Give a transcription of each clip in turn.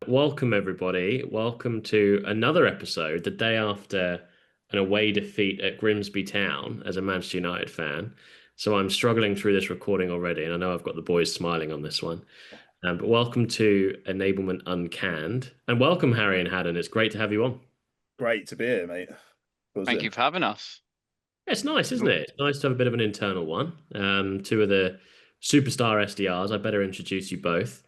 Welcome, everybody. Welcome to another episode, the day after an away defeat at Grimsby Town as a Manchester United fan. So I'm struggling through this recording already, and I know I've got the boys smiling on this one. But welcome to Enablement Uncanned. And welcome, Harry and Hadden. It's great to have you on. Great to be here, mate. Thank you for having us. It's nice, isn't it? It's nice to have a bit of an internal one. Two of the superstar SDRs. I better introduce you both.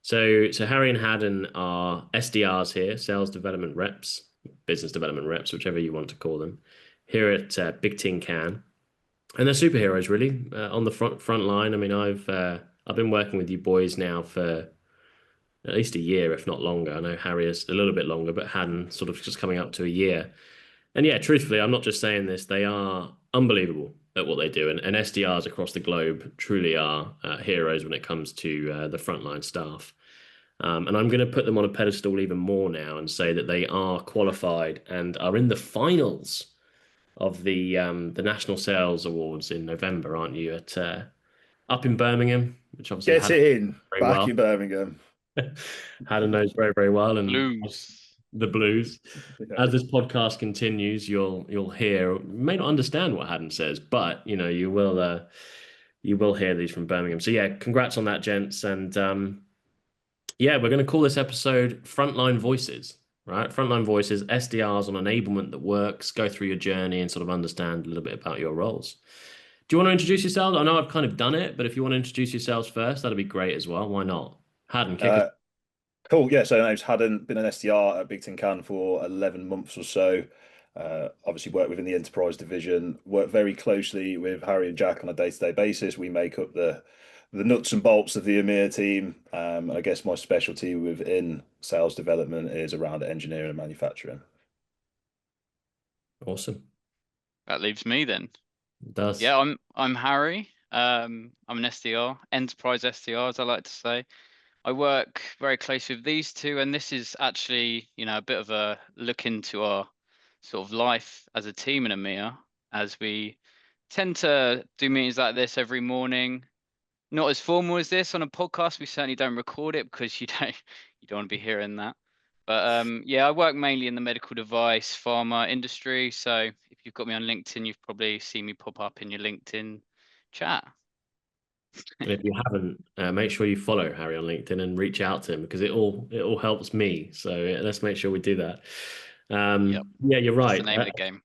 So Harry and Hadden are SDRs here, sales development reps, business development reps, whichever you want to call them, here at Bigtincan, and they're superheroes really on the front line. I mean, I've been working with you boys now for at least a year, if not longer. I know Harry is a little bit longer, but Hadden sort of just coming up to a year. And yeah, truthfully, I'm not just saying this; they are unbelievable at what they do, and SDRs across the globe truly are heroes when it comes to the frontline staff. And I'm going to put them on a pedestal even more now and say that they are qualified and are in the finals of the National Sales Awards in November, aren't you? At up in Birmingham, which obviously Get it in back in Birmingham. Hadden knows very, very well, and the Blues. Yeah. As this podcast continues, you'll hear. You may not understand what Hadden says, but you know you will hear these from Birmingham. So yeah, congrats on that, gents, and yeah, we're going to call this episode Frontline Voices, right? Frontline Voices, SDRs on enablement that works, go through your journey and sort of understand a little bit about your roles. Do you want to introduce yourselves? I know I've kind of done it, but if you want to introduce yourselves first, that'd be great as well. Why not? Hadden, kick it. Cool. Yeah, so my name's Hadden, been an SDR at Bigtincan for 11 months or so. Obviously work within the enterprise division, work very closely with Harry and Jack on a day-to-day basis. We make up the nuts and bolts of the EMEA team. I guess my specialty within sales development is around engineering and manufacturing. Awesome. That leaves me then. It does. Yeah, I'm Harry. I'm an SDR, enterprise SDR, as I like to say. I work very closely with these two, and this is actually, a bit of a look into our sort of life as a team in EMEA, as we tend to do meetings like this every morning. Not as formal as this on a podcast. We certainly don't record it because you don't want to be hearing that. But yeah, I work mainly in the medical device pharma industry. So if you've got me on LinkedIn, you've probably seen me pop up in your LinkedIn chat. And if you haven't, make sure you follow Harry on LinkedIn and reach out to him because it all helps me. So let's make sure we do that. Yep. Yeah, you're right. That's the name of the game.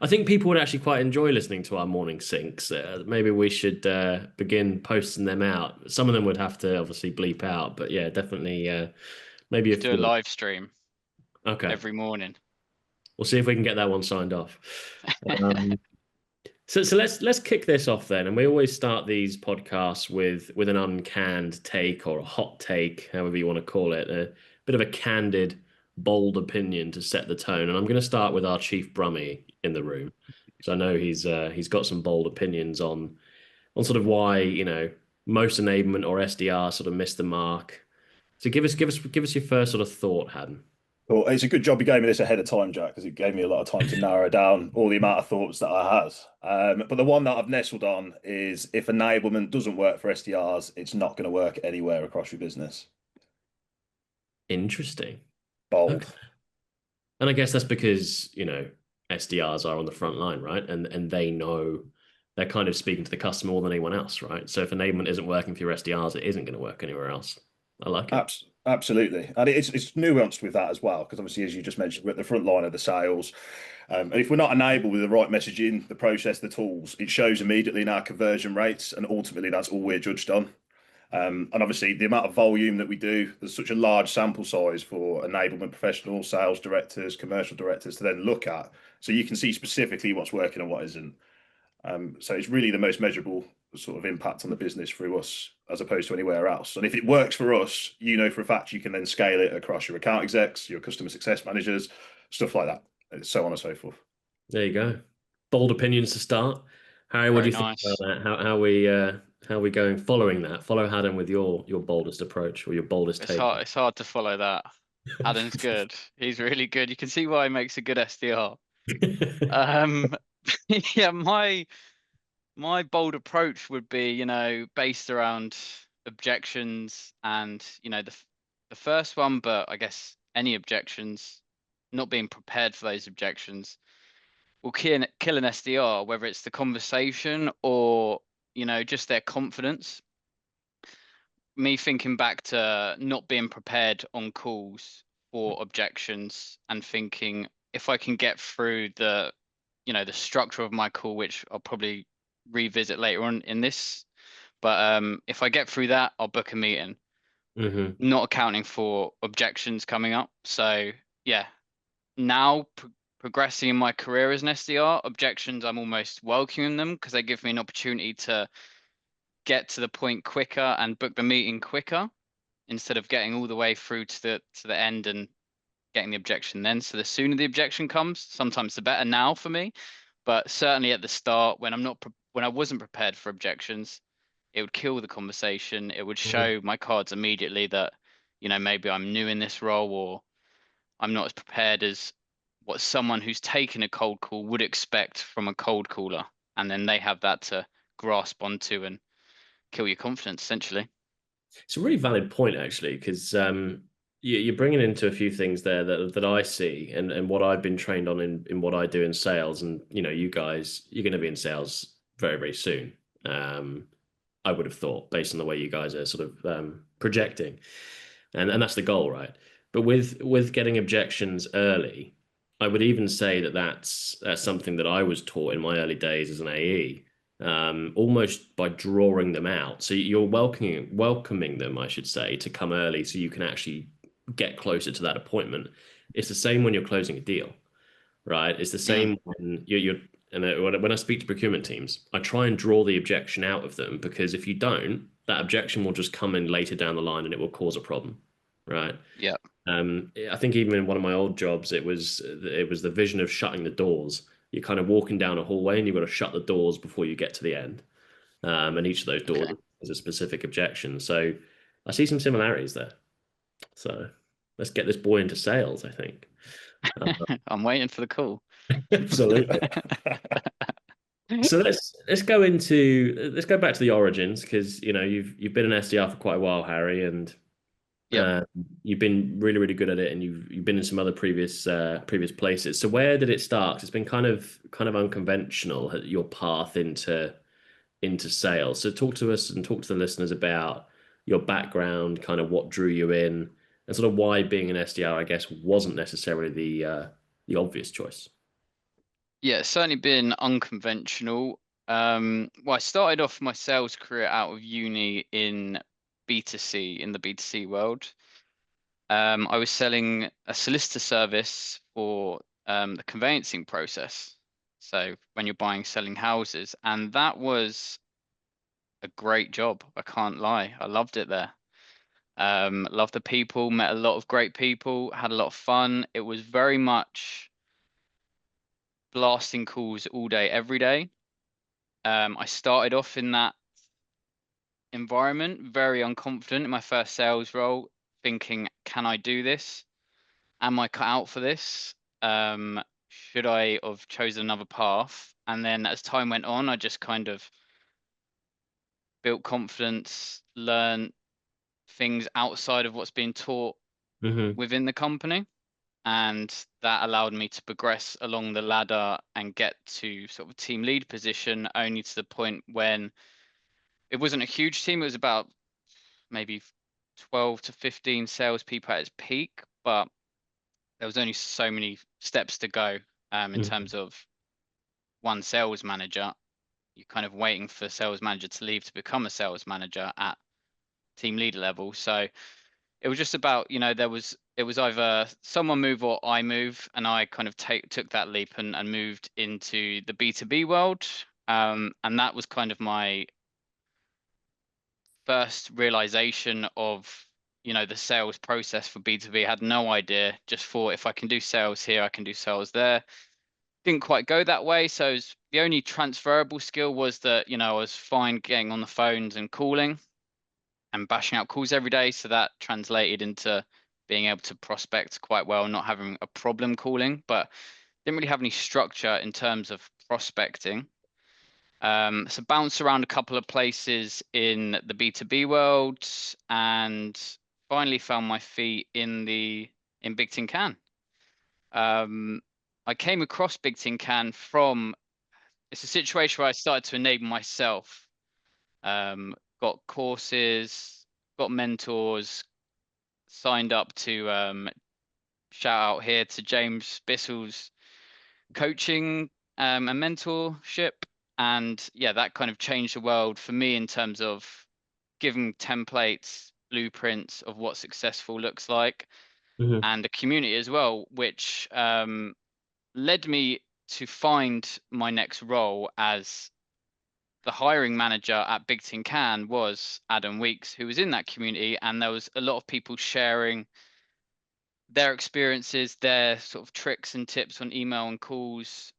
I think people would actually quite enjoy listening to our morning syncs. Maybe we should begin posting them out. Some of them would have to obviously bleep out, but yeah, definitely. Maybe do a live stream. Okay. Every morning. We'll see if we can get that one signed off. So let's kick this off then, and we always start these podcasts with an uncanned take or a hot take, however you want to call it, a bit of a candid, bold opinion to set the tone. And I'm going to start with our chief Brummie in the room, because I know he's got some bold opinions on sort of why most enablement or SDR sort of missed the mark. So give us your first sort of thought, Hadden. Well, it's a good job you gave me this ahead of time, Jack, because it gave me a lot of time to narrow down all the amount of thoughts that I had. But the one that I've nestled on is if enablement doesn't work for SDRs, it's not going to work anywhere across your business. Interesting. Bold. Okay. And I guess that's because, SDRs are on the front line, right? And they know they're kind of speaking to the customer more than anyone else, right? So if enablement isn't working for your SDRs, it isn't going to work anywhere else. I like it. Absolutely. And it's nuanced with that as well, because obviously, as you just mentioned, we're at the front line of the sales. And if we're not enabled with the right messaging, the process, the tools, it shows immediately in our conversion rates. And ultimately, that's all we're judged on. And obviously, the amount of volume that we do, there's such a large sample size for enablement professionals, sales directors, commercial directors to then look at. So you can see specifically what's working and what isn't. So it's really the most measurable sort of impact on the business through us as opposed to anywhere else. And if it works for us, for a fact you can then scale it across your account execs, your customer success managers, stuff like that, and so on and so forth. There you go. Bold opinions to start. Harry, what do you think about that? How are we going following that? Follow Hadden with your boldest approach or your boldest take. It's hard to follow that. Hadden's good. He's really good. You can see why he makes a good SDR. Yeah, my bold approach would be, based around objections and, the first one, but I guess any objections, not being prepared for those objections will kill an SDR, whether it's the conversation or, just their confidence. Me thinking back to not being prepared on calls for objections and thinking if I can get through the structure of my call, which I'll probably revisit later on in this. But if I get through that, I'll book a meeting, Hmm. not accounting for objections coming up. So yeah, now progressing in my career as an SDR, objections, I'm almost welcoming them because they give me an opportunity to get to the point quicker and book the meeting quicker instead of getting all the way through to the end and getting the objection then. So the sooner the objection comes, sometimes the better now for me. But certainly at the start, when when I wasn't prepared for objections, it would kill the conversation. It would show my cards immediately that, maybe I'm new in this role or I'm not as prepared as what someone who's taken a cold call would expect from a cold caller. And then they have that to grasp onto and kill your confidence, essentially. It's a really valid point, actually, because you're bringing into a few things there that I see and what I've been trained on in what I do in sales. And, you guys, you're going to be in sales very, very soon. I would have thought, based on the way you guys are sort of projecting. And that's the goal, right? But with getting objections early, I would even say that that's something that I was taught in my early days as an AE, almost by drawing them out. So you're welcoming them, I should say, to come early so you can actually get closer to that appointment. It's the same when you're closing a deal, right? It's the Mm, same when you're and when I speak to procurement teams, I try and draw the objection out of them because if you don't, that objection will just come in later down the line and it will cause a problem, right? yeah. I think even in one of my old jobs, it was the vision of shutting the doors. You're kind of walking down a hallway and you've got to shut the doors before you get to the end. And each of those doors Okay. has a specific objection. So I see some similarities there. So let's get this boy into sales, I think. I'm waiting for the call. Absolutely. So let's go back to the origins because you've been an SDR for quite a while, Harry, and Yep. you've been really really good at it, and you've been in some other previous places. So where did it start? 'Cause it's been kind of unconventional your path into sales. So talk to us and talk to the listeners about your background, kind of what drew you in, and sort of why being an SDR, I guess, wasn't necessarily the obvious choice. Yeah, it's certainly been unconventional. Well, I started off my sales career out of uni in B2C, in the B2C world. I was selling a solicitor service for the conveyancing process. So when you're buying, selling houses, and that was a great job. I can't lie. I loved it there. Loved the people, met a lot of great people, had a lot of fun. It was very much blasting calls all day, every day. I started off in that environment, very unconfident in my first sales role, thinking, can I do this? Am I cut out for this? Should I have chosen another path? And then as time went on, I just kind of built confidence, learned things outside of what's being taught Hmm. within the company. And that allowed me to progress along the ladder and get to sort of team lead position, only to the point when it wasn't a huge team. It was about maybe 12 to 15 salespeople at its peak, but there was only so many steps to go in terms of one sales manager. You're kind of waiting for sales manager to leave to become a sales manager at team leader level. So it was just about, it was either someone move or I move, and I kind of took that leap and moved into the B2B world. And that was kind of my first realization of, the sales process for B2B. Had no idea, just thought if I can do sales here, I can do sales there. Didn't quite go that way. So the only transferable skill was that, I was fine getting on the phones and calling and bashing out calls every day. So that translated into being able to prospect quite well, not having a problem calling, but didn't really have any structure in terms of prospecting. So bounced around a couple of places in the B2B world, and finally found my feet in Bigtincan. I came across Bigtincan from, it's a situation where I started to enable myself. Got courses, got mentors, signed up to shout out here to James Bissell's coaching and mentorship. And yeah, that kind of changed the world for me in terms of giving templates, blueprints of what successful looks like, Mhm. and a community as well, which led me to find my next role as the hiring manager at Bigtincan was Adam Weeks, who was in that community, and there was a lot of people sharing their experiences, their sort of tricks and tips on email and calls.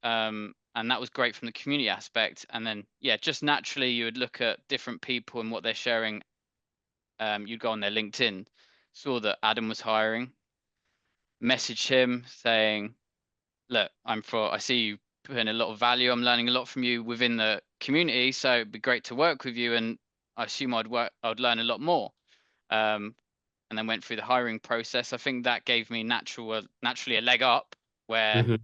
And that was great from the community aspect. And then, yeah, just naturally you would look at different people and what they're sharing. You'd go on their LinkedIn, saw that Adam was hiring, messaged him saying, look, I see you putting a lot of value. I'm learning a lot from you within the community. So it'd be great to work with you. And I assume I'd learn a lot more. And then went through the hiring process. I think that gave me naturally a leg up, where Mhm.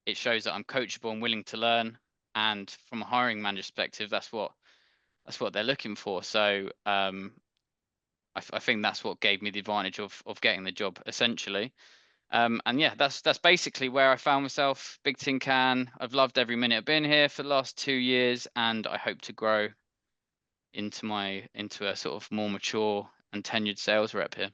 it shows that I'm coachable and willing to learn. And from a hiring manager perspective, that's what they're looking for. So I think that's what gave me the advantage of getting the job essentially. And yeah, that's basically where I found myself. Bigtincan. I've loved every minute I've been here for the last 2 years, and I hope to grow into a sort of more mature and tenured sales rep here.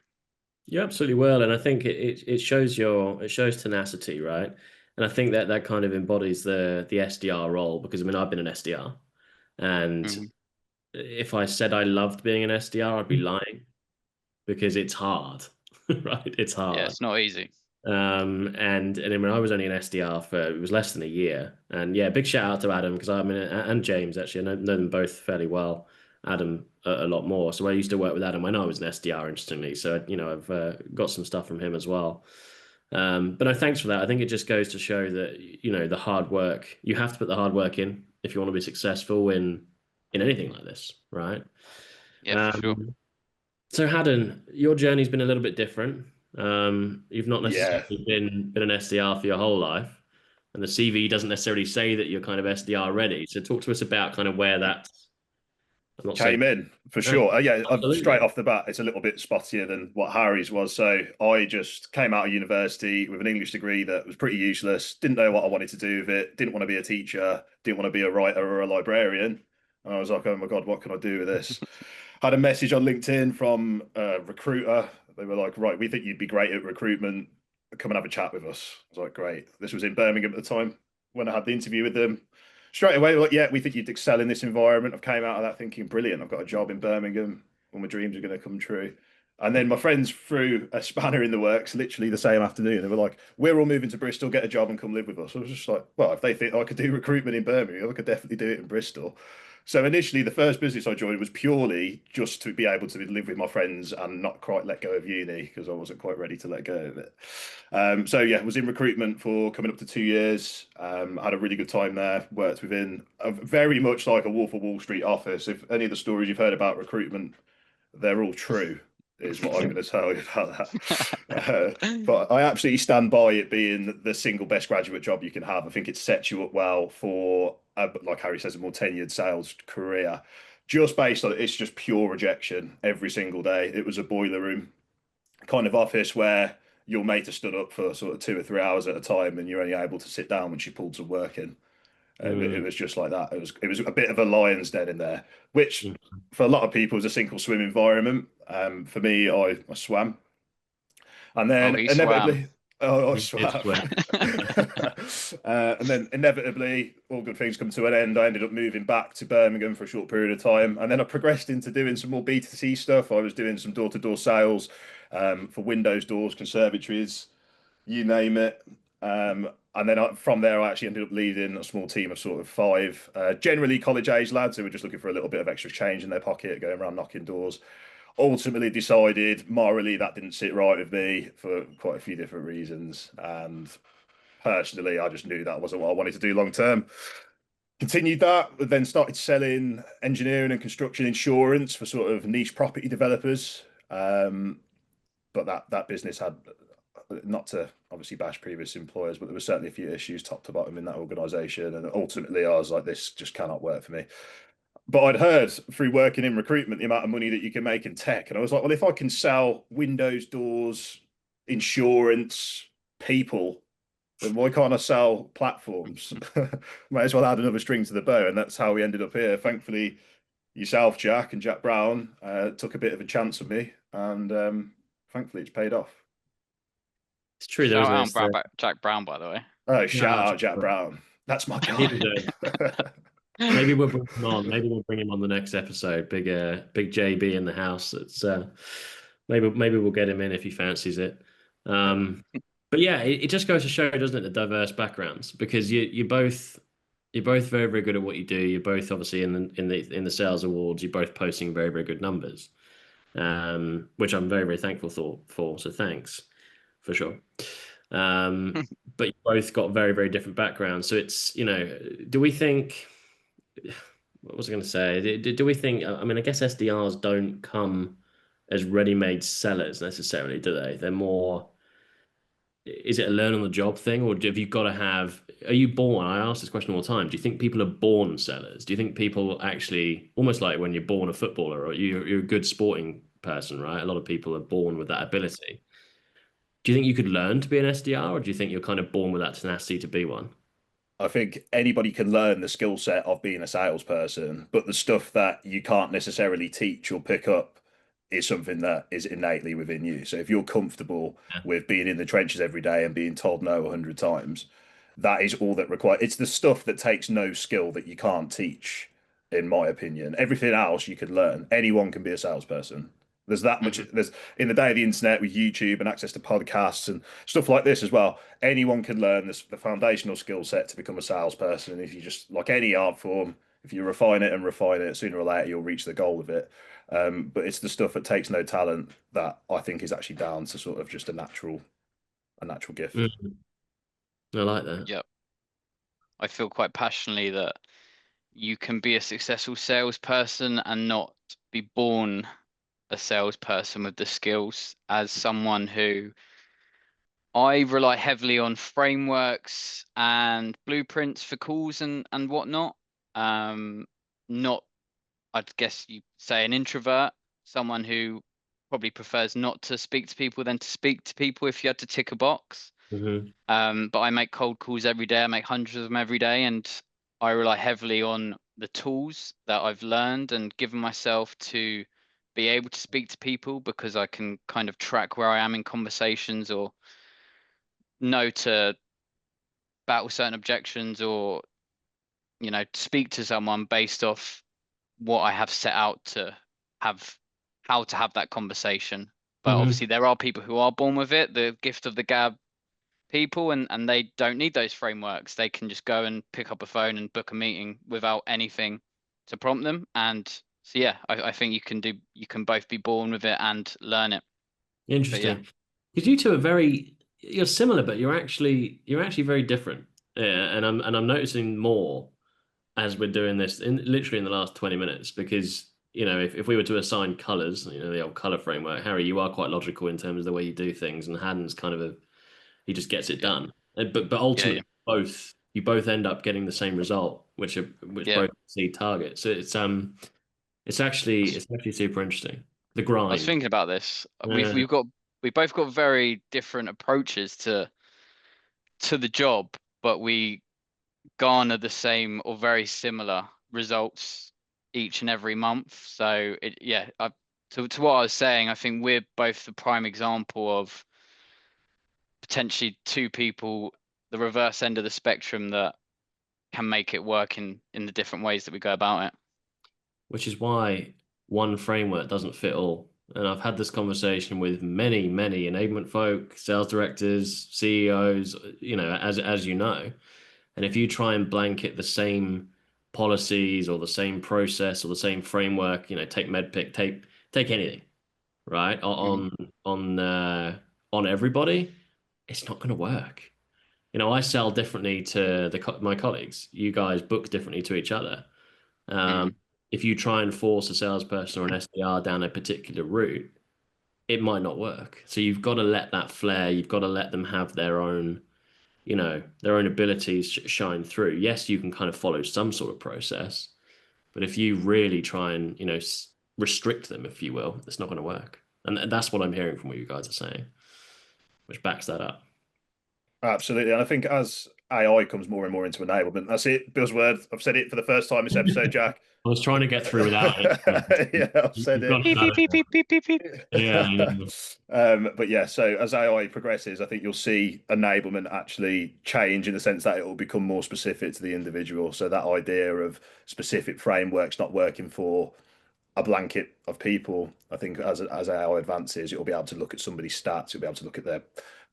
You absolutely will, and I think it shows it shows tenacity, right? And I think that that kind of embodies the SDR role, because I mean I've been an SDR, and Mhm. if I said I loved being an SDR, I'd be lying, because it's hard, right? It's Yeah, hard. it's not easy. And then when I was only an SDR for, it was less than a year. And yeah, big shout out to Adam, because I mean, and James actually, I know them both fairly well. Adam a lot more. So I used to work with Adam when I was an SDR, interestingly. So I've got some stuff from him as well. But no, thanks for that. I think it just goes to show that the hard work, you have to put the hard work in if you want to be successful in anything like this, right? Yeah, for sure. Um, so Hadden, your journey's been a little bit different. You've not Yeah. necessarily been an SDR for your whole life, and the CV doesn't necessarily say that you're kind of SDR ready. So talk to us about kind of where that. I'm not saying Came in for no, sure. Yeah, straight absolutely. off the bat, it's a little bit spottier than what Harry's was. So I just came out of university with an English degree that was pretty useless. Didn't know what I wanted to do with it. Didn't want to be a teacher. Didn't want to be a writer or a librarian. And I was like, oh my God, what can I do with this? Had a message on LinkedIn from a recruiter. They were like, right, we think you'd be great at recruitment. Come and have a chat with us. I was like, great. This was in Birmingham at the time when I had the interview with them. Straight away, like, yeah, we think you'd excel in this environment. I've came out of that thinking, brilliant. I've got a job in Birmingham. All my dreams are going to come true. And then my friends threw a spanner in the works literally the same afternoon. They were like, we're all moving to Bristol, get a job and come live with us. I was just like, well, if they think I could do recruitment in Birmingham, I could definitely do it in Bristol. So initially, the first business I joined was purely just to be able to live with my friends and not quite let go of uni, because I wasn't quite ready to let go of it. So yeah, was in recruitment for coming up to 2 years. Had a really good time there. Worked within a very much like a Wolf of Wall Street office. If any of the stories you've heard about recruitment, they're all true, is what I'm going to tell you about that. But I absolutely stand by it being the single best graduate job you can have. I think it sets you up well for, like Harry says, a more tenured sales career. Just based on it's just pure rejection every single day. It was a boiler room kind of office where your mate has stood up for sort of 2 or 3 hours at a time, and you're only able to sit down when she pulled some work in. It Mm, was just like that. It was a bit of a lion's den in there, which mm. for a lot of people is a sink or swim environment. For me, I swam, and Oh, then he swam. inevitably, I It's swam, where. and then inevitably, all good things come to an end. I ended up moving back to Birmingham for a short period of time, and then I progressed into doing some more B2C stuff. I was doing some door-to-door sales for windows, doors, conservatories, you name it. And then from there, I actually ended up leading a small team of sort of five, generally college-age lads who were just looking for a little bit of extra change in their pocket, going around knocking doors. Ultimately, decided morally that didn't sit right with me for quite a few different reasons, and personally, I just knew that wasn't what I wanted to do long term. Continued that, but then started selling engineering and construction insurance for sort of niche property developers. But that business had, not to obviously bash previous employers, but there were certainly a few issues top to bottom in that organization. And ultimately, I was like, this just cannot work for me. But I'd heard through working in recruitment the amount of money that you can make in tech. And I was like, well, if I can sell windows, doors, insurance, people, then why can't I sell platforms? Might as well add another string to the bow. And that's how we ended up here. Thankfully, yourself, Jack, and Jack Brown took a bit of a chance with me. And thankfully, it's paid off. It's true, though, isn't it? Jack Brown, by the way. Oh, shout out Jack Brown. That's my guy. Maybe we'll bring him on. Maybe we'll bring him on the next episode. Big JB in the house. It's maybe we'll get him in if he fancies it. But yeah, it just goes to show, doesn't it, the diverse backgrounds, because you're both very, very good at what you do. You're both obviously in the sales awards. You're both posting very, very good numbers, which I'm very, very thankful for. So thanks for sure. But you both got very, very different backgrounds. So it's, do we think? What was I going to say? Do we think? I mean, I guess SDRs don't come as ready-made sellers necessarily, do they? They're more. Is it a learn on the job thing, or have you got to have? Are you born? I ask this question all the time. Do you think people are born sellers? Do you think people actually, almost like when you're born a footballer or you're a good sporting person, right? A lot of people are born with that ability. Do you think you could learn to be an SDR, or do you think you're kind of born with that tenacity to be one? I think anybody can learn the skill set of being a salesperson, but the stuff that you can't necessarily teach or pick up is something that is innately within you. So if you're comfortable with being in the trenches every day and being told no 100 times, that is all that requires. It's the stuff that takes no skill that you can't teach, in my opinion. Everything else you can learn. Anyone can be a salesperson. There's that much. There's in the day of the internet with YouTube and access to podcasts and stuff like this as well. Anyone can learn this, the foundational skill set to become a salesperson. And if you just like any art form, if you refine it and refine it, sooner or later you'll reach the goal of it. But it's the stuff that takes no talent that I think is actually down to sort of just a natural gift. I like that. Yep. I feel quite passionately that you can be a successful salesperson and not be born a salesperson with the skills. As someone who I rely heavily on frameworks and blueprints for calls and whatnot. Not, I'd guess you say, an introvert, someone who probably prefers not to speak to people than to speak to people if you had to tick a box. But I make cold calls every day. I make hundreds of them every day, and I rely heavily on the tools that I've learned and given myself to be able to speak to people, because I can kind of track where I am in conversations, or know to battle certain objections, or speak to someone based off what I have set out to have, how to have that conversation. But obviously there are people who are born with it, the gift of the gab people, and they don't need those frameworks. They can just go and pick up a phone and book a meeting without anything to prompt them. And so yeah, I think you can both be born with it and learn it. Interesting. Because you two are you're similar, but you're actually very different. Yeah, and I'm noticing more as we're doing this literally in the last 20 minutes, because if we were to assign colors, the old color framework, Harry, you are quite logical in terms of the way you do things, and Hadden's kind of he just gets it done. But ultimately, you both end up getting the same result, which both exceed targets. So it's actually super interesting. The grind. I was thinking about this. We both got very different approaches to the job, but we garner the same or very similar results each and every month. So to what I was saying, I think we're both the prime example of potentially two people, the reverse end of the spectrum, that can make it work in the different ways that we go about it. Which is why one framework doesn't fit all. And I've had this conversation with many, many enablement folk, sales directors, CEOs, as you know. And if you try and blanket the same policies or the same process or the same framework, take MedPick, take anything, right? On everybody, it's not going to work. I sell differently to my colleagues. You guys book differently to each other. Mm. If you try and force a salesperson or an SDR down a particular route, it might not work. So you've got to let that flair, you've got to let them have their own abilities shine through. Yes, you can kind of follow some sort of process, but if you really try and, restrict them, if you will, it's not going to work. And that's what I'm hearing from what you guys are saying, which backs that up. Absolutely. And I think as AI comes more and more into enablement, that's it, buzzword. I've said it for the first time this episode, Jack. I was trying to get through without it. Yeah, I've said You've got it. it Beep, beep, beep, beep, beep, beep, beep. Yeah, yeah. But yeah, so as AI progresses, I think you'll see enablement actually change in the sense that it will become more specific to the individual. So that idea of specific frameworks not working for a blanket of people, I think as AI advances, you'll be able to look at somebody's stats, you'll be able to look at their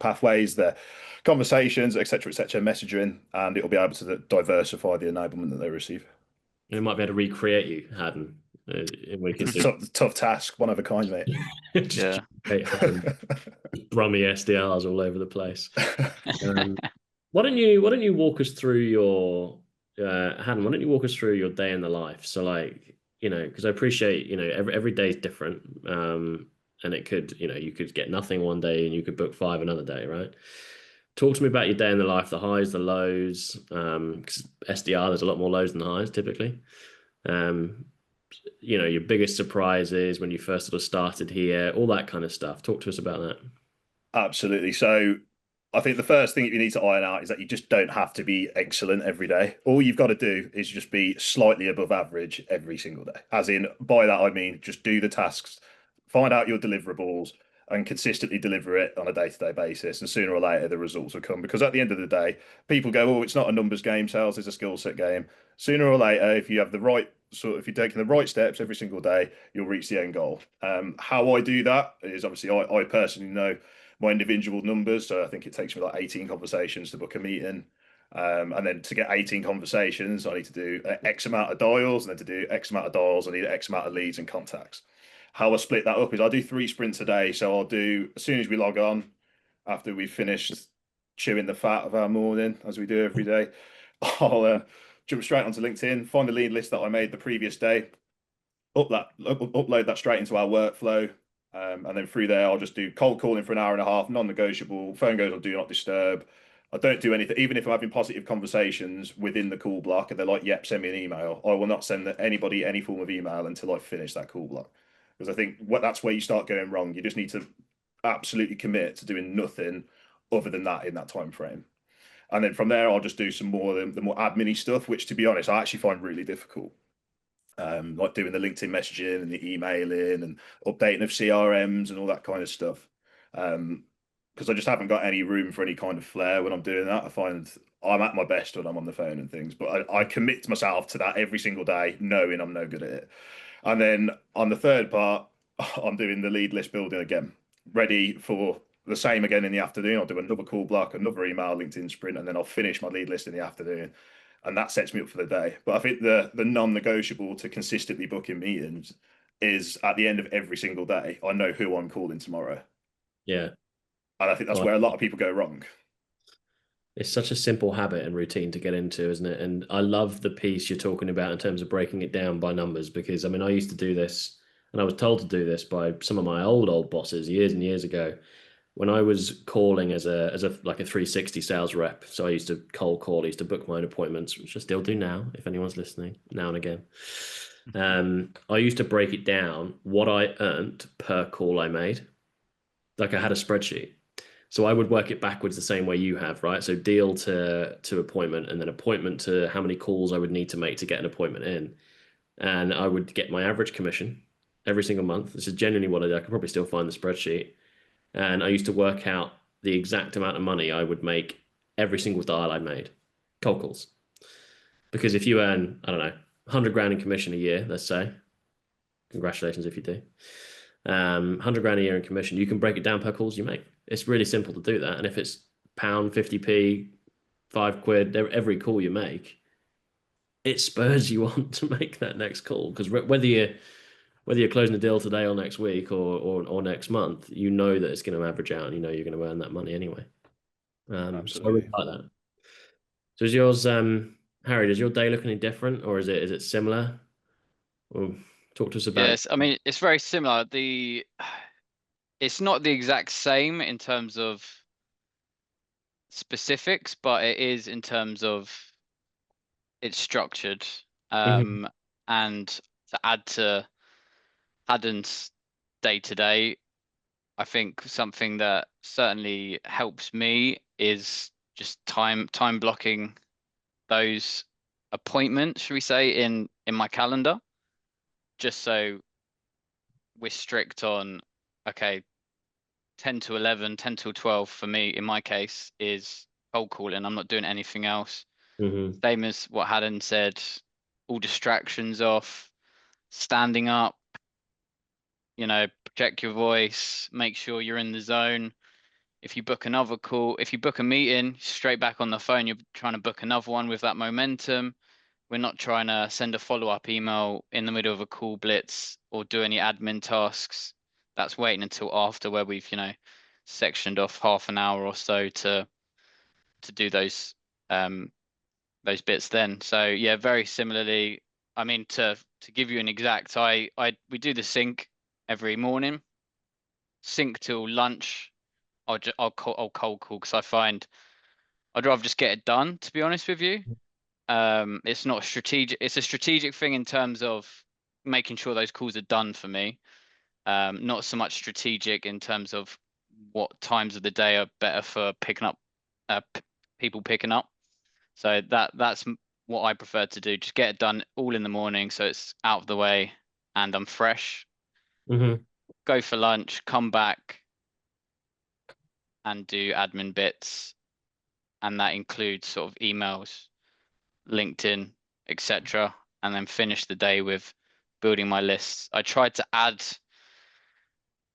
pathways, their conversations, etc., messaging, and it'll be able to diversify the enablement that they receive. It might be able to recreate you, Hadden. We could do Tough task, one of a kind, mate. just Yeah. create Hadden, brummy SDRs all over the place. Why don't you walk us through your Hadden, why don't you walk us through your day in the life? So like, because I appreciate, every day is different. And it could, you could get nothing one day and you could book five another day, right? Talk to me about your day in the life, the highs, the lows. Because SDR, there's a lot more lows than highs typically. Um, your biggest surprises when you first sort of started here, all that kind of stuff. Talk to us about that. Absolutely. So I think the first thing that you need to iron out is that you just don't have to be excellent every day. All you've got to do is just be slightly above average every single day. As in, by that, I mean, just do the tasks, find out your deliverables, and consistently deliver it on a day-to-day basis. And sooner or later, the results will come. Because at the end of the day, people go, oh, it's not a numbers game, sales is a skill set game. Sooner or later, if you have the right if you're taking the right steps every single day, you'll reach the end goal. How I do that is obviously I personally know my individual numbers. So I think it takes me like 18 conversations to book a meeting. And then to get 18 conversations, I need to do X amount of dials. And then to do X amount of dials, I need X amount of leads and contacts. How I split that up is I do 3 sprints a day. So I'll do, as soon as we log on, after we've finished chewing the fat of our morning, as we do every day, I'll jump straight onto LinkedIn, find the lead list that I made the previous day, upload that straight into our workflow. And then through there, I'll just do cold calling for an hour and a half, non-negotiable. Phone goes on do not disturb. I don't do anything, even if I'm having positive conversations within the call block and they're like, yep, send me an email. I will not send anybody any form of email until I finish that call block. Because I think that's where you start going wrong. You just need to absolutely commit to doing nothing other than that in that time frame. And then from there, I'll just do some more the more admin stuff, which to be honest, I actually find really difficult. Like doing the LinkedIn messaging and the emailing and updating of CRMs and all that kind of stuff. Because I just haven't got any room for any kind of flair when I'm doing that. I find I'm at my best when I'm on the phone and things, but I commit myself to that every single day, knowing I'm no good at it. And then on the third part, I'm doing the lead list building again, ready for the same again in the afternoon. I'll do another call block, another email, LinkedIn sprint, and then I'll finish my lead list in the afternoon. And that sets me up for the day. But I think the non-negotiable to consistently booking meetings is at the end of every single day, I know who I'm calling tomorrow. Yeah. And I think that's Well, where a lot of people go wrong. it's such a simple habit and routine to get into, isn't it? And I love the piece you're talking about in terms of breaking it down by numbers, because I mean, I used to do this and I was told to do this by some of my old bosses years and years ago when I was calling as a like a 360 sales rep. So I used to cold call, I used to book my own appointments, which I still do now, if anyone's listening, now and again. I used to break it down what I earned per call I made. Like I had a spreadsheet. So I would work it backwards the same way you have, right? So deal to appointment, and then appointment to how many calls I would need to make to get an appointment in. And I would get my average commission every single month. This is genuinely what I did. I could probably still find the spreadsheet. And I used to work out the exact amount of money I would make every single dial I made, cold calls. Because if you earn, I don't know, 100 grand in commission a year, let's say, congratulations if you do, 100 grand a year in commission, you can break it down per calls you make. It's really simple to do that. And if it's pound, 50p, £5 every call you make, it spurs you on to make that next call. Because whether you're closing a deal today or next week or next month, you know that it's going to average out and you know you're going to earn that money anyway. So I really Absolutely. like that. So is yours, Harry, does your day look any different, or is it similar? Well, talk to us about it. Yes, I mean it's very similar. It's not the exact same in terms of specifics, but it is in terms of it's structured. Mhm. And to add to Hadden's day to day, I think something that certainly helps me is just time blocking those appointments, should we say, in my calendar, just so we're strict on, okay, 10 to 11, 10 to 12 for me in my case is cold calling. I'm not doing anything else. Mhm. Same as what Hadden said, all distractions off, standing up, project your voice, make sure you're in the zone. If you book another call, if you book a meeting, straight back on the phone, you're trying to book another one with that momentum. We're not trying to send a follow-up email in the middle of a call blitz or do any admin tasks. That's waiting until after where we've, sectioned off half an hour or so to do those bits then. So yeah, very similarly. I mean, to give you an exact, we do the sync every morning, sync till lunch. I'll cold call because I find I'd rather just get it done, to be honest with you. It's not strategic. It's a strategic thing in terms of making sure those calls are done for me. Not so much strategic in terms of what times of the day are better for picking up, people picking up. So that's what I prefer to do. Just get it done all in the morning, so it's out of the way and I'm fresh. Mhm. Go for lunch, come back and do admin bits, and that includes sort of emails, LinkedIn, etc., and then finish the day with building my lists. I tried to add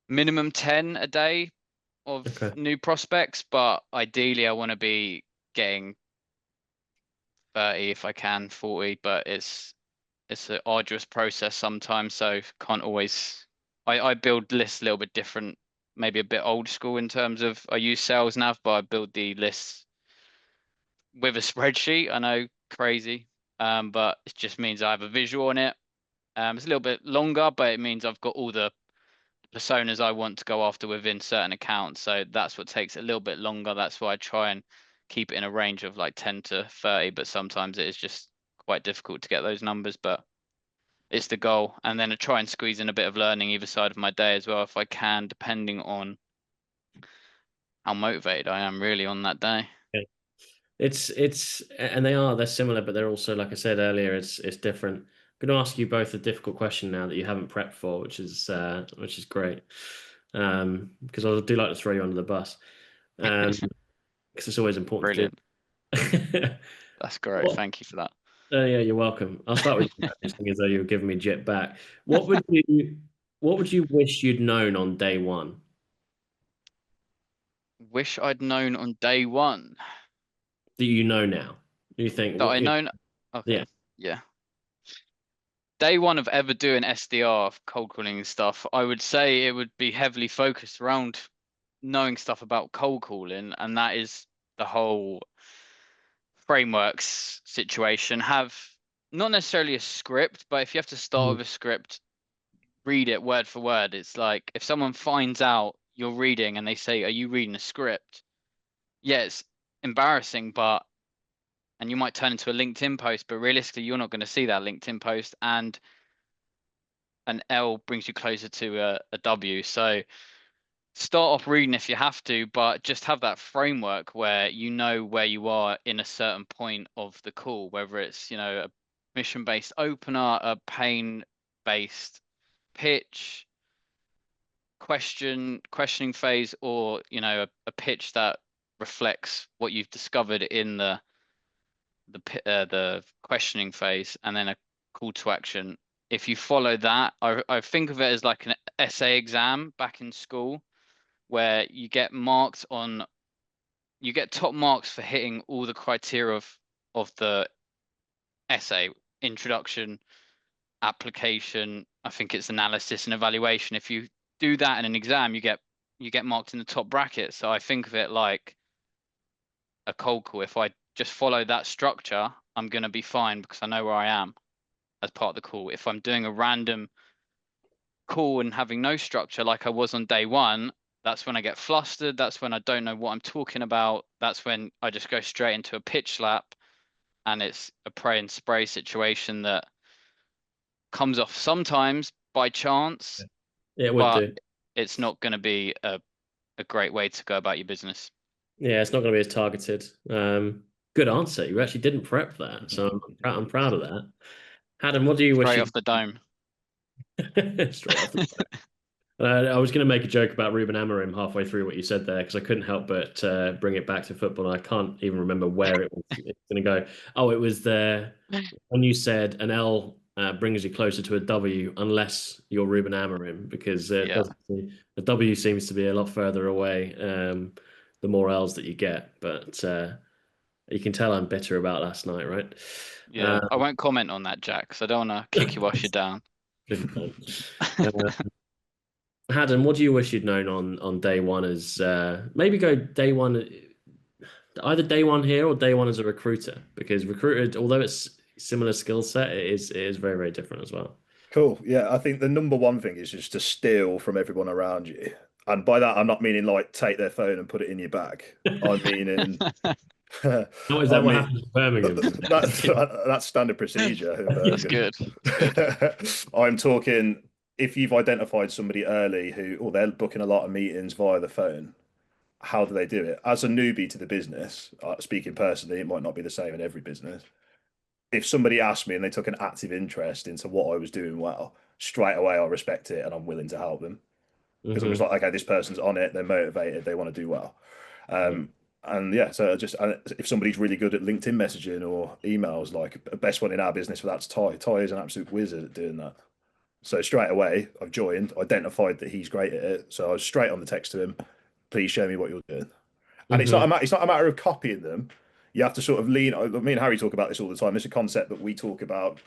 minimum 10 a day of Okay. new prospects, but ideally I want to be getting 30 if I can, 40, but it's an arduous process sometimes, so can't always. I build lists a little bit different, maybe a bit old school in terms of I use Sales Nav, but I build the lists with a spreadsheet. I know, crazy, but it just means I have a visual on it. It's a little bit longer, but it means I've got all the personas I want to go after within certain accounts. So that's what takes a little bit longer. That's why I try and keep it in a range of like 10 to 30, but sometimes it is just quite difficult to get those numbers, but it's the goal. And then I try and squeeze in a bit of learning either side of my day as well if I can, depending on how motivated I am really on that day. Yeah. And they're similar, but they're also, like I said earlier, it's different. I'm going to ask you both a difficult question now that you haven't prepped for, which is great. Because I do like to throw you under the bus. Because it's always important to Brilliant. do. That's great. What? Thank you for that. Yeah, you're welcome. I'll start with you, just as though you were giving me jip back. What would you what would you wish you'd known on day one Wish I'd known on day one that you know now? You think that what I you known. yeah. Okay. Yeah. Day one of ever doing SDR, of cold calling and stuff, I would say it would be heavily focused around knowing stuff about cold calling, and that is the whole frameworks situation. Have not necessarily a script, but if you have to start Mhm. with a script, read it word for word. It's like if someone finds out you're reading and they say, "Are you reading a script?" Yeah, it's embarrassing, but and you might turn into a LinkedIn post, but realistically, you're not going to see that LinkedIn post, and an L brings you closer to a W. So start off reading if you have to, but just have that framework where you know where you are in a certain point of the call, whether it's, a mission-based opener, a pain-based pitch, questioning phase, or, a pitch that reflects what you've discovered in the questioning phase, and then a call to action. If you follow that, I think of it as like an essay exam back in school where you get top marks for hitting all the criteria of the essay: introduction, application, I think it's analysis and evaluation. If you do that in an exam, you get marked in the top bracket. So I think of it like a cold call, if I just follow that structure, I'm going to be fine because I know where I am as part of the call. If I'm doing a random call and having no structure like I was on day one, that's when I get flustered. That's when I don't know what I'm talking about. That's when I just go straight into a pitch slap, and it's a pray and spray situation that comes off sometimes by chance, Yeah, it would but do. it's not going to be a great way to go about your business. Yeah, it's not going to be as targeted. Good answer. You actually didn't prep that, so I'm proud of that. Hadden, what do you wish Straight you off the dome. straight off the I was going to make a joke about Ruben Amorim halfway through what you said there because I couldn't help but bring it back to football. And I can't even remember where it was going to go. Oh, it was there when you said an L brings you closer to a W unless you're Ruben Amorim because Yeah. the W seems to be a lot further away the more L's that you get. But you can tell I'm bitter about last night, right? Yeah. I won't comment on that, Jack, because I don't want to kick you whilst you're down. Good point. Hadden, what do you wish you'd known on day one as maybe go day one, either day one here or day one as a recruiter? Because recruiter, although it's similar skill set, it is very, very different as well. Cool. Yeah, I think the number one thing is just to steal from everyone around you. And by that, I'm not meaning like take their phone and put it in your bag. I mean, Oh, is I that what mean, happens in Birmingham? that's standard procedure in That's Birmingham. good. That's good. I'm talking if you've identified somebody early who, or they're booking a lot of meetings via the phone, how do they do it? As a newbie to the business, speaking personally, it might not be the same in every business. If somebody asked me and they took an active interest into what I was doing well, straight away I respect it and I'm willing to help them because I'm just Hmm. like, okay, this person's on it, they're motivated, they want to do well. And yeah, so just if somebody's really good at LinkedIn messaging or emails, like the best one in our business for that's Ty. Ty is an absolute wizard at doing that. So straight away, I've joined, identified that he's great at it. So I was straight on the text to him, please show me what you're doing. And Hmm. it's not a matter of copying them. You have to sort of lean. Me and Harry talk about this all the time. It's a concept that we talk about.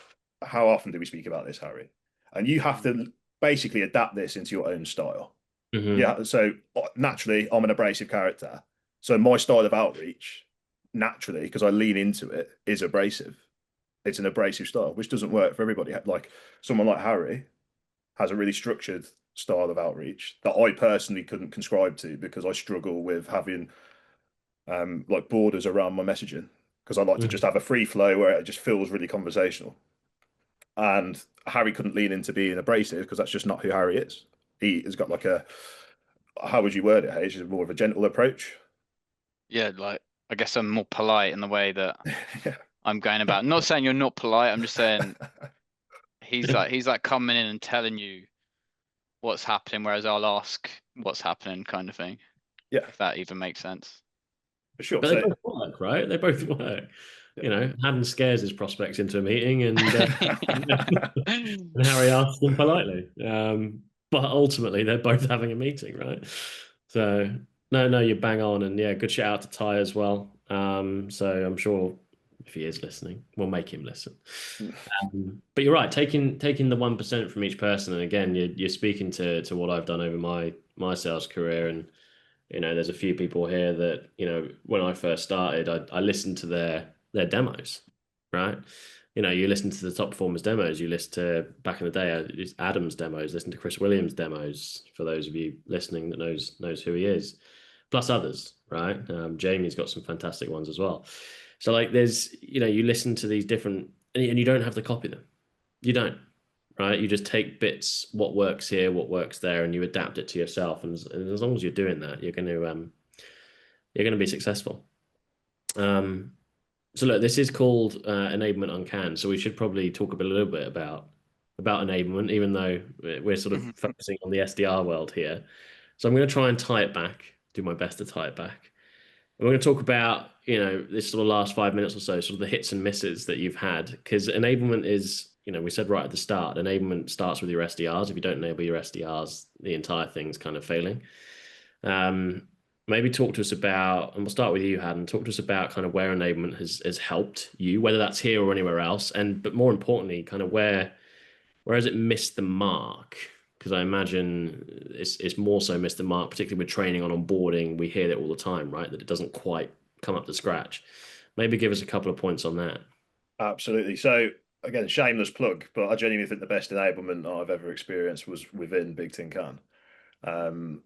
How often do we speak about this, Harry? And you have to basically adapt this into your own style. Hmm. Yeah. So naturally, I'm an abrasive character. So my style of outreach, naturally, because I lean into it, is abrasive. It's an abrasive style, which doesn't work for everybody. Like someone like Harry has a really structured style of outreach that I personally couldn't conscribe to because I struggle with having like borders around my messaging because I like to just have a free flow where it just feels really conversational. And Harry couldn't lean into being abrasive because that's just not who Harry is. He has got like a, how would you word it, Hayes? More of a gentle approach. Yeah, like I guess I'm more polite in the way that Yeah. I'm going about. Not saying you're not polite. I'm just saying he's like coming in and telling you what's happening, whereas I'll ask what's happening, kind of thing. Yeah, If that even makes sense. for sure. But they So both work, right? They both work. yeah. You know, Hadden scares his prospects into a meeting, and and Harry asks them politely. But ultimately, they're both having a meeting, right? So, no, no, you bang on, and yeah, good shout out to Ty as well. So I'm sure if he is listening, we'll make him listen. But you're right, taking the 1% from each person, and again, you're speaking to what I've done over my sales career, and there's a few people here that when I first started, I listened to their demos, right? You listen to the top performers demos. You listen to back in the day, Adam's demos. Listen to Chris Williams' demos. For those of you listening that knows who he is, plus others, right? Jamie's got some fantastic ones as well. So like, there's you listen to these different, and you don't have to copy them. You don't, right? You just take bits, what works here, what works there, and you adapt it to yourself. And as long as you're doing that, you're going to be successful. So look, this is called Enablement Uncanned, so we should probably talk a little bit about enablement, even though we're sort of focusing on the SDR world here. So I'm going to try and tie it back, do my best to tie it back. And we're going to talk about, this sort of last 5 minutes or so, sort of the hits and misses that you've had, because enablement is, we said right at the start, enablement starts with your SDRs. If you don't enable your SDRs, the entire thing's kind of failing. Maybe talk to us about, and we'll start with you, Hadden, talk to us about kind of where enablement has helped you, whether that's here or anywhere else, but more importantly, kind of where has it missed the mark? Because I imagine it's more so missed the mark, particularly with training on onboarding. We hear that all the time, right? That it doesn't quite come up to scratch. Maybe give us a couple of points on that. Absolutely. So again, shameless plug, but I genuinely think the best enablement I've ever experienced was within Bigtincan. Um,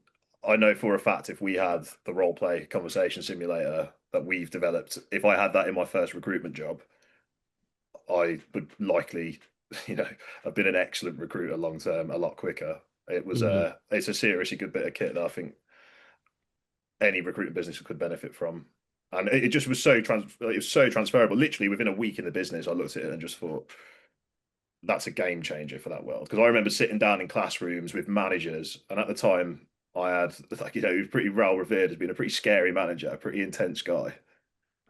I know for a fact if we had the role play conversation simulator that we've developed, if I had that in my first recruitment job, I would likely, have been an excellent recruiter long term, a lot quicker. It's a seriously good bit of kit that I think any recruiting business could benefit from. And it just was it was so transferable. Literally within a week in the business, I looked at it and just thought, that's a game changer for that world. Because I remember sitting down in classrooms with managers, and at the time, I had he was pretty well revered as being a pretty scary manager, a pretty intense guy.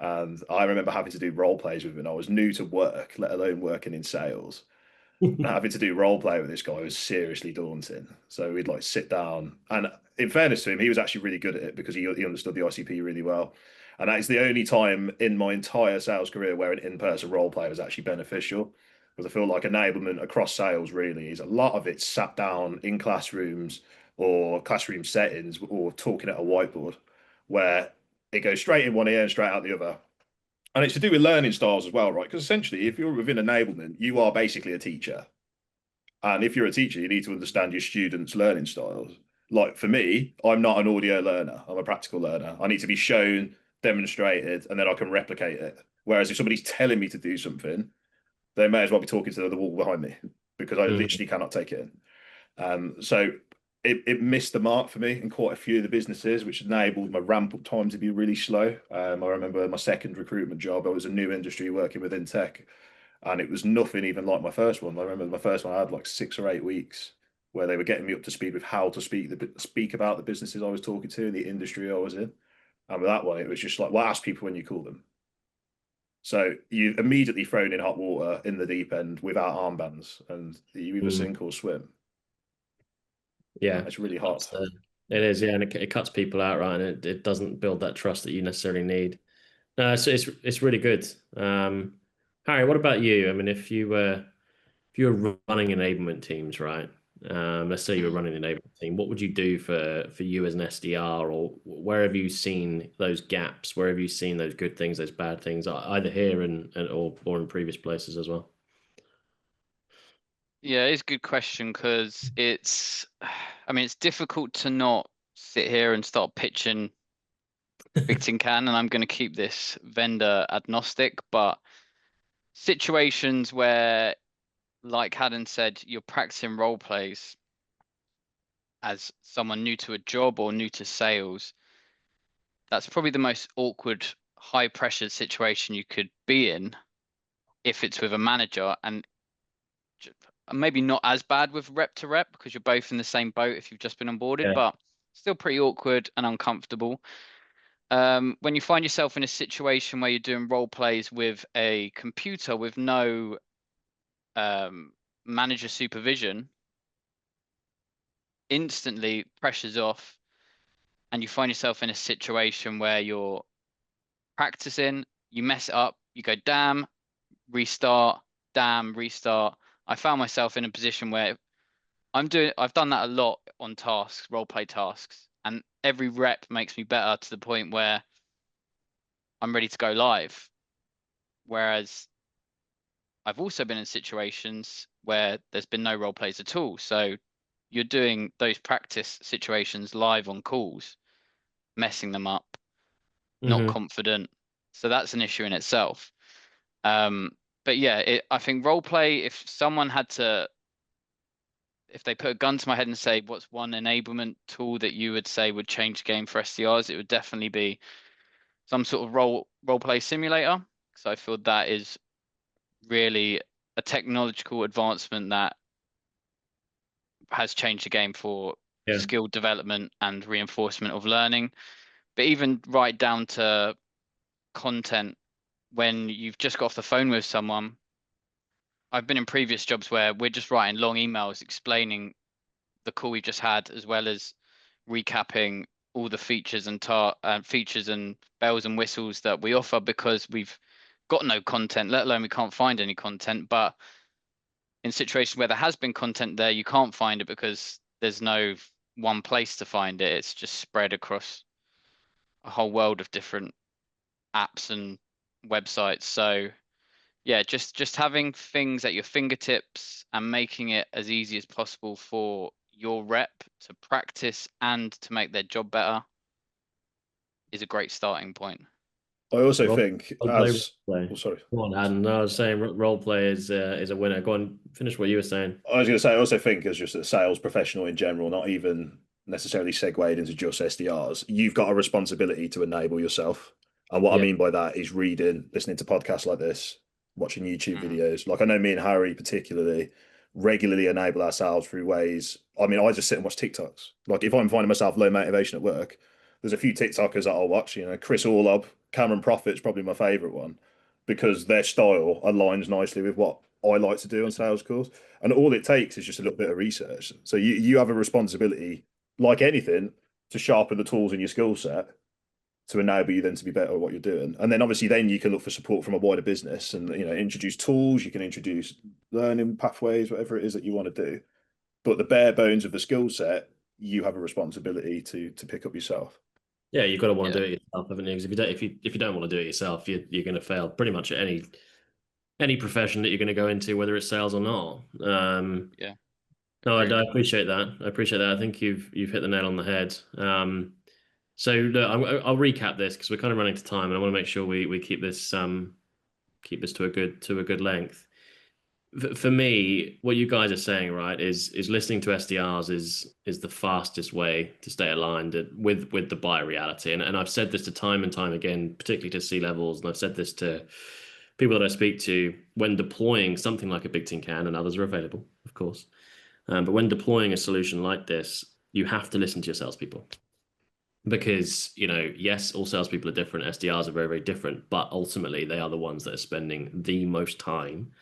And I remember having to do role plays with him. I was new to work, let alone working in sales. And having to do role play with this guy was seriously daunting. So we'd like sit down, and in fairness to him, he was actually really good at it because he understood the ICP really well. And that is the only time in my entire sales career where an in-person role play was actually beneficial. Because I feel like enablement across sales really is a lot of it sat down in classrooms or classroom settings or talking at a whiteboard where it goes straight in one ear and straight out the other. And it's to do with learning styles as well, right? Because essentially, if you're within enablement, you are basically a teacher. And if you're a teacher, you need to understand your students' learning styles. Like for me, I'm not an audio learner, I'm a practical learner. I need to be shown, demonstrated, and then I can replicate it. Whereas if somebody's telling me to do something, they may as well be talking to the wall behind me because I literally cannot take it in. So it missed the mark for me in quite a few of the businesses, which enabled my ramp up time to be really slow. I remember my second recruitment job, I was a new industry working within tech, and it was nothing even like my first one. I remember my first one, I had like 6 or 8 weeks where they were getting me up to speed with how to speak about the businesses I was talking to and the industry I was in. And with that one, it was just like, well, ask people when you call them. So you immediately thrown in hot water in the deep end without armbands, and you either sink or swim. Yeah, It's really hard. it is. Yeah, and it cuts people out, right? And it doesn't build that trust that you necessarily need. No, so it's really good. Harry, what about you? I mean, if you were running enablement teams, right? Let's say you were running an enablement team, what would you do for you as an SDR, or where have you seen those gaps? Where have you seen those good things, those bad things, either here and or in previous places as well? Yeah, it's a good question because I mean, it's difficult to not sit here and start pitching Bigtincan, and I'm going to keep this vendor agnostic, but situations where, like Hadden said, you're practicing role plays as someone new to a job or new to sales, that's probably the most awkward, high pressure situation you could be in if it's with a manager, and maybe not as bad with rep to rep because you're both in the same boat if you've just been onboarded, Yeah. but still pretty awkward and uncomfortable. When you find yourself in a situation where you're doing role plays with a computer with no manager supervision, instantly pressure's off, and you find yourself in a situation where you're practicing, you mess it up, you go, damn, restart, damn, restart. I found myself in a position where I've done that a lot on tasks, role play tasks, and every rep makes me better to the point where I'm ready to go live. Whereas I've also been in situations where there's been no role plays at all. So you're doing those practice situations live on calls, messing them up, not confident. So that's an issue in itself. But yeah, I think role play, if they put a gun to my head and say, what's one enablement tool that you would say would change the game for SDRs, it would definitely be some sort of role play simulator. So I feel that is really a technological advancement that has changed the game for Yeah. skill development and reinforcement of learning. But even right down to content, when you've just got off the phone with someone, I've been in previous jobs where we're just writing long emails explaining the call we just had, as well as recapping all the features and features and bells and whistles that we offer, because we've got no content, let alone we can't find any content. But in situations where there has been content there, you can't find it because there's no one place to find it. It's just spread across a whole world of different apps and websites. So yeah, just having things at your fingertips and making it as easy as possible for your rep to practice and to make their job better is a great starting point. I also Role, think role play, role as play. oh, sorry. Go on, Hadden. No, I was saying role play is a winner. Go on, finish what you were saying. I was going to say, I also think as just a sales professional in general, not even necessarily segued into just SDRs, you've got a responsibility to enable yourself. And what I Yeah, mean by that is reading, listening to podcasts like this, watching YouTube Mm. videos. Like I know me and Harry particularly regularly enable ourselves through ways. I mean, I just sit and watch TikToks. Like if I'm finding myself low motivation at work, there's a few TikTokers that I'll watch. You know, Chris Orlob, Cameron Profit's probably my favorite one because their style aligns nicely with what I like to do on sales calls. And all it takes is just a little bit of research. So you have a responsibility, like anything, to sharpen the tools in your skill set to enable you then to be better at what you're doing. And then obviously then you can look for support from a wider business and introduce tools, you can introduce learning pathways, whatever it is that you want to do. But the bare bones of the skill set, you have a responsibility to pick up yourself. yeah, you've got to want Yeah. to do it yourself, haven't you? Because if you don't want to do it yourself, you're going to fail pretty much at any profession that you're going to go into, whether it's sales or not. Yeah. No, I, Agree. I appreciate that. I appreciate that. I think you've hit the nail on the head. So look, I'll recap this because we're kind of running to time, and I want to make sure we keep this to a good length. For me, what you guys are saying, right, is listening to SDRs is the fastest way to stay aligned with the buyer reality. And I've said this to time and time again, particularly to C-levels, and I've said this to people that I speak to when deploying something like a Bigtincan, and others are available, of course. But when deploying a solution like this, you have to listen to your salespeople because, yes, all salespeople are different. SDRs are very, very different, but ultimately they are the ones that are spending the most time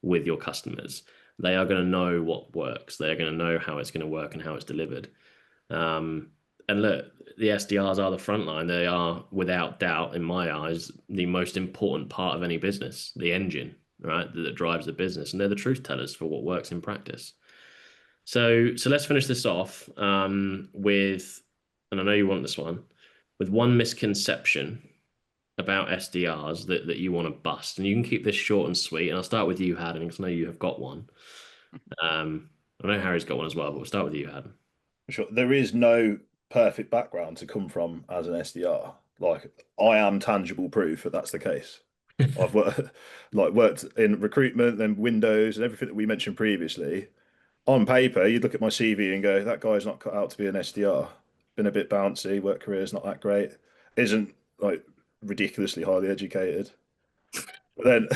with your customers. They are going to know what works. They're going to know how it's going to work and how it's delivered. And look, the SDRs are the frontline. They are, without doubt, in my eyes, the most important part of any business, the engine, right, that drives the business. And they're the truth tellers for what works in practice. So let's finish this off with, and I know you want this one, with one misconception about SDRs that you want to bust. And you can keep this short and sweet. And I'll start with you, Hadden, because I know you have got one. I know Harry's got one as well, but we'll start with you, Hadden. Sure. There is no perfect background to come from as an SDR. Like I am tangible proof that that's the case. I've worked in recruitment, then Windows and everything that we mentioned previously. On paper, you'd look at my CV and go, that guy's not cut out to be an SDR. Been a bit bouncy, work career's not that great. Isn't like ridiculously highly educated. But then,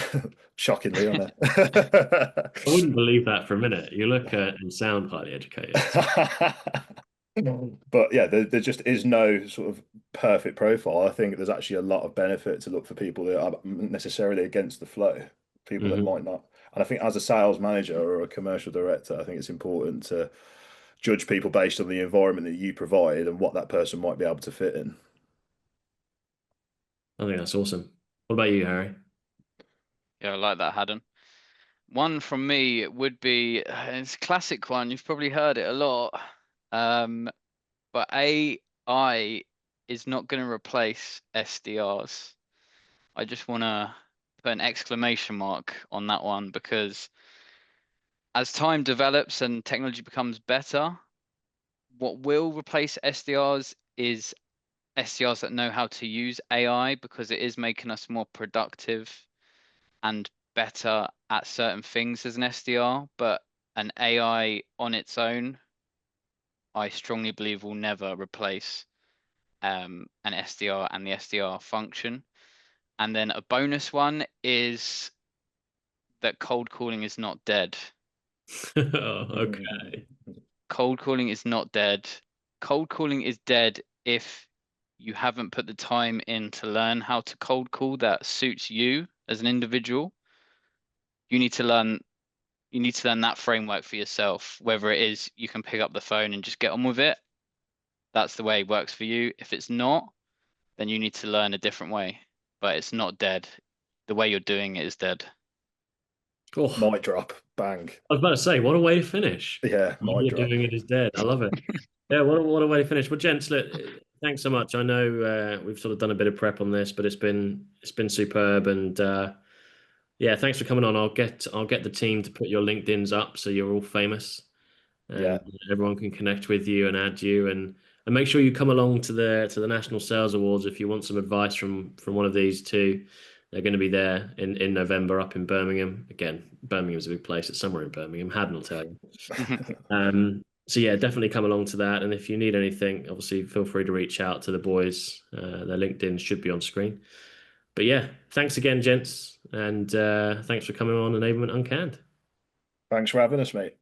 shockingly, I know. I wouldn't believe that for a minute. You look and sound highly educated. But yeah, there just is no sort of perfect profile. I think there's actually a lot of benefit to look for people that are necessarily against the flow, people that Hmm. might not. And I think as a sales manager or a commercial director, I think it's important to judge people based on the environment that you provide and what that person might be able to fit in. I think that's awesome. What about you, Harry? Yeah, I like that, Hadden. One from me would be, it's a classic one. You've probably heard it a lot. But AI is not going to replace SDRs. I just want to put an exclamation mark on that one because as time develops and technology becomes better, what will replace SDRs is SDRs that know how to use AI because it is making us more productive and better at certain things as an SDR. But an AI on its own, I strongly believe will never replace an SDR and the SDR function. And then a bonus one is that cold calling is not dead. Okay. Cold calling is not dead. Cold calling is dead if you haven't put the time in to learn how to cold call that suits you as an individual. You need to learn that framework for yourself, whether it is you can pick up the phone and just get on with it. That's the way it works for you. If it's not, then you need to learn a different way. But it's not dead. The way you're doing it is dead. Oh, Mic drop, bang. I was about to say, what a way to finish. Yeah, What mic you're drop. doing it is dead. I love it. Yeah, what a way to finish. Well, gents, look, thanks so much. I know we've sort of done a bit of prep on this, but it's been superb, and yeah, thanks for coming on. I'll get the team to put your LinkedIn's up so you're all famous, Yeah. and everyone can connect with you and add you, and make sure you come along to the National Sales Awards if you want some advice from one of these two. They're going to be there in November up in Birmingham. Again, Birmingham's a big place. It's somewhere in Birmingham. Hadden will tell you. So yeah, definitely come along to that. And if you need anything, obviously feel free to reach out to the boys. Their LinkedIn should be on screen. But yeah, thanks again, gents, and thanks for coming on Enablement Uncanned. Thanks for having us, mate.